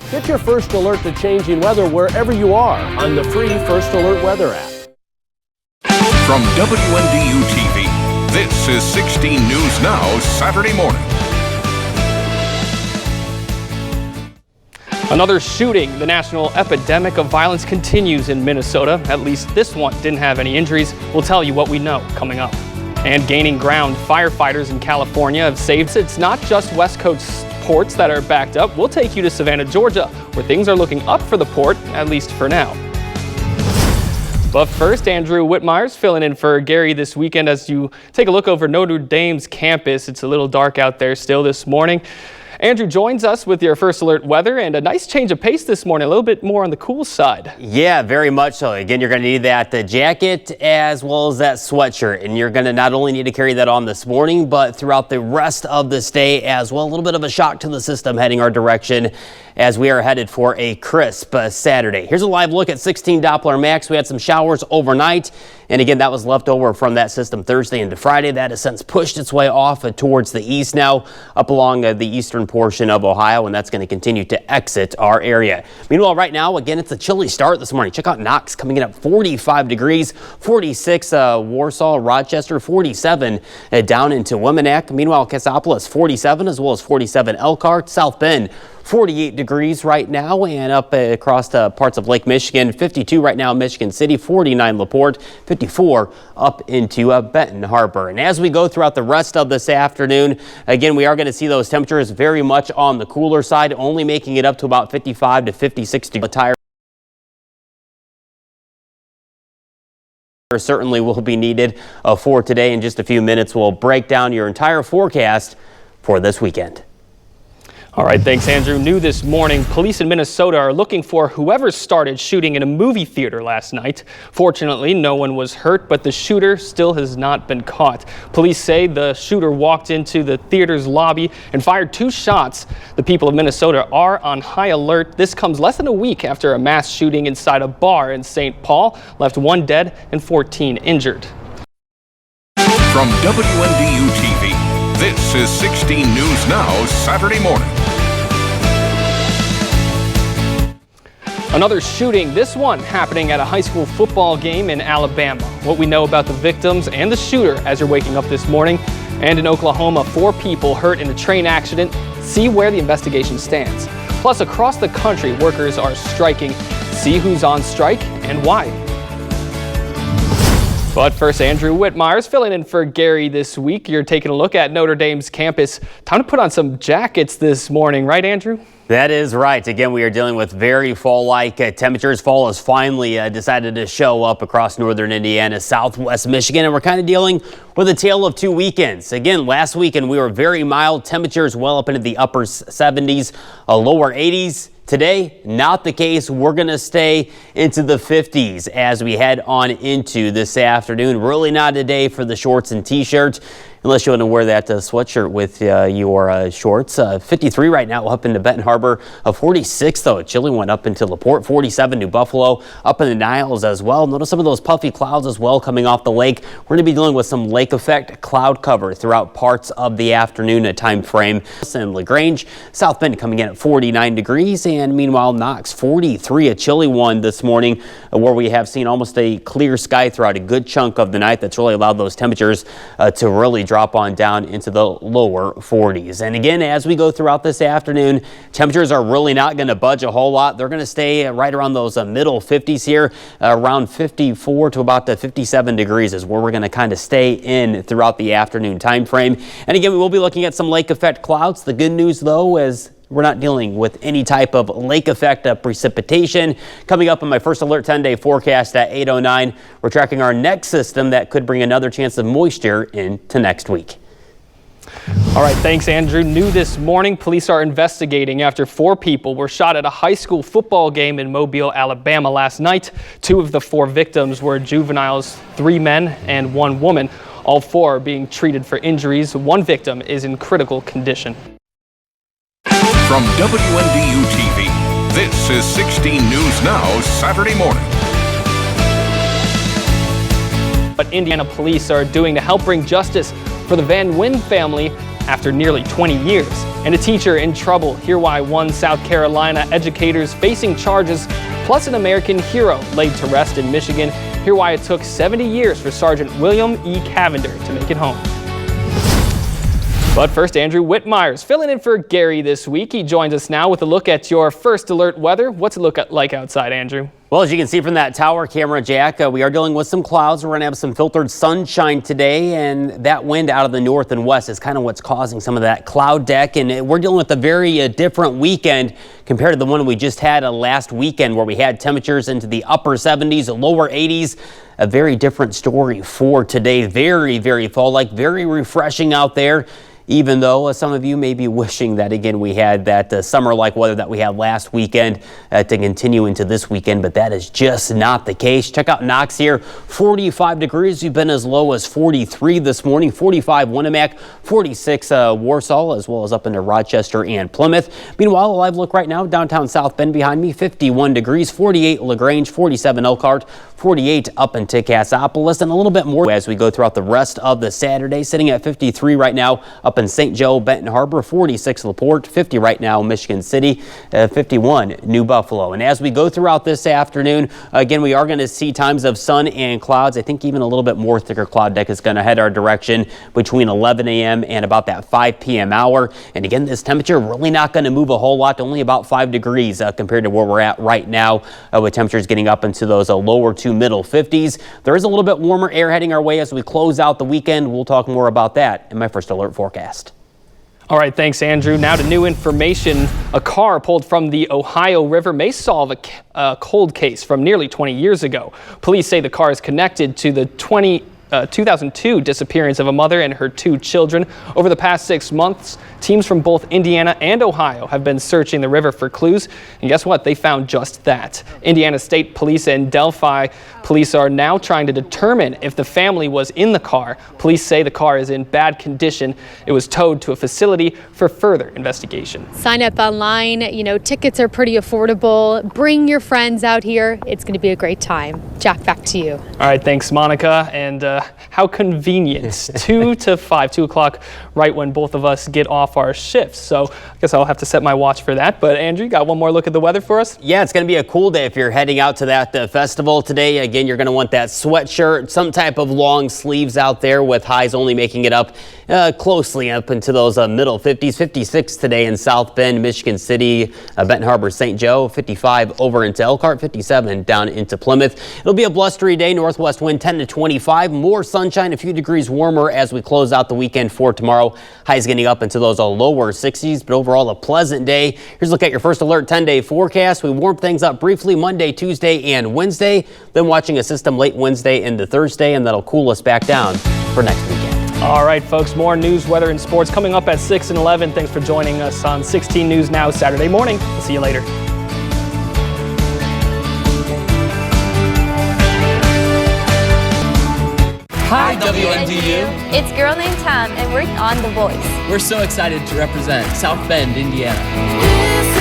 Get your first alert to changing weather wherever you are on the free First Alert Weather app. From WNDU TV, this is 16 News Now, Saturday morning. Another shooting. The national epidemic of violence continues in Minnesota. At least this one didn't have any injuries. We'll tell you what we know coming up. And gaining ground, firefighters in California have saved. It's not just West Coast ports that are backed up. We'll take you to Savannah, Georgia, where things are looking up for the port, at least for now. But first, Andrew Whitmire's filling in for Gary this weekend as you take a look over Notre Dame's campus. It's a little dark out there still this morning. Andrew joins us with your First Alert weather and a nice change of pace this morning, a little bit more on the cool side. Yeah, very much so. Again, you're going to need that jacket as well as that sweatshirt, and you're going to not only need to carry that on this morning, but throughout the rest of this day as well. A little bit of a shock to the system heading our direction as we are headed for a crisp Saturday. Here's a live look at 16 Doppler max. We had some showers overnight, and again, that was left over from that system Thursday into Friday. That has since pushed its way off towards the east now, up along the eastern portion of Ohio, and that's going to continue to exit our area. Meanwhile, right now, again, it's a chilly start this morning. Check out Knox coming in at 45 degrees, 46 Warsaw, Rochester, 47 down into Wemanac. Meanwhile, Cassopolis 47 as well as 47 Elkhart, South Bend 48 degrees right now, and up across parts of Lake Michigan, 52 right now in Michigan City, 49 LaPorte, 54 up into Benton Harbor. And as we go throughout the rest of this afternoon, again, we are going to see those temperatures very much on the cooler side, only making it up to about 55 to 56 degrees. Tire certainly will be needed for today. In just a few minutes, we'll break down your entire forecast for this weekend. All right, thanks, Andrew. New this morning, police in Minnesota are looking for whoever started shooting in a movie theater last night. Fortunately, no one was hurt, but the shooter still has not been caught. Police say the shooter walked into the theater's lobby and fired 2 shots. The people of Minnesota are on high alert. This comes less than a week after a mass shooting inside a bar in St. Paul left 1 dead and 14 injured. From WNDU TV, this is 16 News Now, Saturday morning. Another shooting, this one happening at a high school football game in Alabama. What we know about the victims and the shooter as you're waking up this morning. And in Oklahoma, 4 people hurt in a train accident. See where the investigation stands. Plus, across the country, workers are striking. See who's on strike and why. But first, Andrew Whitmire's filling in for Gary this week. You're taking a look at Notre Dame's campus. Time to put on some jackets this morning, right, Andrew? That is right. Again, we are dealing with very fall-like temperatures. Fall has finally decided to show up across northern Indiana, southwest Michigan, and we're kind of dealing with a tale of 2 weekends. Again, last weekend we were very mild temperatures, well up into the upper 70s, lower 80s. Today, not the case. We're going to stay into the 50s as we head on into this afternoon. Really not a day for the shorts and t-shirts, unless you want to wear that sweatshirt with your shorts. 53 right now up into Benton Harbor. 46 though, a chilly one up into LaPorte. 47 New Buffalo, up in the Niles as well. Notice some of those puffy clouds as well coming off the lake. We're going to be dealing with some lake effect cloud cover throughout parts of the afternoon time frame. And LaGrange, South Bend coming in at 49 degrees. And meanwhile, Knox 43, a chilly one this morning, where we have seen almost a clear sky throughout a good chunk of the night. That's really allowed those temperatures to really drop on down into the lower 40s. And again, as we go throughout this afternoon, temperatures are really not going to budge a whole lot. They're going to stay right around those middle 50s here, around 54 to about 57 degrees is where we're going to kind of stay in throughout the afternoon time frame. And again, we will be looking at some lake effect clouds. The good news, though, is we're not dealing with any type of lake effect precipitation. Coming up on my First Alert 10-day forecast at 8:09, we're tracking our next system that could bring another chance of moisture into next week. All right, thanks, Andrew. New this morning, police are investigating after 4 people were shot at a high school football game in Mobile, Alabama last night. 2 of the 4 victims were juveniles, 3 men and 1 woman. All 4 are being treated for injuries. 1 victim is in critical condition. From WNDU TV, this is 16 News Now, Saturday morning. What Indiana police are doing to help bring justice for the Van Wyn family after nearly 20 years. And a teacher in trouble. Hear why one South Carolina educator's facing charges, plus an American hero laid to rest in Michigan. Hear why it took 70 years for Sergeant William E. Cavender to make it home. But first, Andrew Whitmire's filling in for Gary this week. He joins us now with a look at your first alert weather. What's it look like outside, Andrew? Well, as you can see from that tower camera, Jack, we are dealing with some clouds. We're going to have some filtered sunshine today, and that wind out of the north and west is kind of what's causing some of that cloud deck. And we're dealing with a very different weekend compared to the one we just had last weekend, where we had temperatures into the upper 70s, lower 80s. A very different story for today. Very, very fall-like, very refreshing out there. Even though some of you may be wishing that, again, we had that summer-like weather that we had last weekend to continue into this weekend, but that is just not the case. Check out Knox here, 45 degrees. We've been as low as 43 this morning, 45 Winnemac, 46 Warsaw, as well as up into Rochester and Plymouth. Meanwhile, a live look right now, downtown South Bend behind me, 51 degrees, 48 LaGrange, 47 Elkhart, 48 up into Cassopolis, and a little bit more as we go throughout the rest of the Saturday, sitting at 53 right now up in St. Joe, Benton Harbor, 46 LaPorte, 50 right now Michigan City, 51 New Buffalo. And as we go throughout this afternoon, again, we are going to see times of sun and clouds. I think even a little bit more thicker cloud deck is going to head our direction between 11 a.m. and about that 5 p.m. hour. And again, this temperature really not going to move a whole lot, only about 5 degrees compared to where we're at right now, with temperatures getting up into those lower to middle 50s. There is a little bit warmer air heading our way as we close out the weekend. We'll talk more about that in my first alert forecast. All right, thanks, Andrew. Now to new information. A car pulled from the Ohio River may solve a cold case from nearly 20 years ago. Police say the car is connected to the 2002 disappearance of a mother and her 2 children. Over the past 6 months, teams from both Indiana and Ohio have been searching the river for clues. And guess what? They found just that. Indiana State Police and Delphi Police are now trying to determine if the family was in the car. Police say the car is in bad condition. It was towed to a facility for further investigation. Sign up online. Tickets are pretty affordable. Bring your friends out here. It's going to be a great time. Jack, back to you. All right, thanks, Monica. And how convenient. 2 to 5, 2 o'clock, right when both of us get off our shifts. So I guess I'll have to set my watch for that. But Andrew, you got one more look at the weather for us? Yeah, it's going to be a cool day if you're heading out to that festival today. Again, you're going to want that sweatshirt, some type of long sleeves out there, with highs only making it up closely up into those middle 50s. 56 today in South Bend, Michigan City, Benton Harbor, St. Joe, 55 over into Elkhart, 57 down into Plymouth. It'll be a blustery day, northwest wind 10 to 25, more sunshine, a few degrees warmer as we close out the weekend for tomorrow. Highs getting up into those lower 60s, but overall a pleasant day. Here's a look at your first alert 10-day forecast. We warm things up briefly Monday, Tuesday, and Wednesday, then watching a system late Wednesday into Thursday, and that'll cool us back down for next weekend. All right, folks, more news, weather, and sports coming up at 6 and 11. Thanks for joining us on 16 News Now Saturday morning. We'll see you later. Hi, WNDU. It's Girl Named Tam, and we're on The Voice. We're so excited to represent South Bend, Indiana.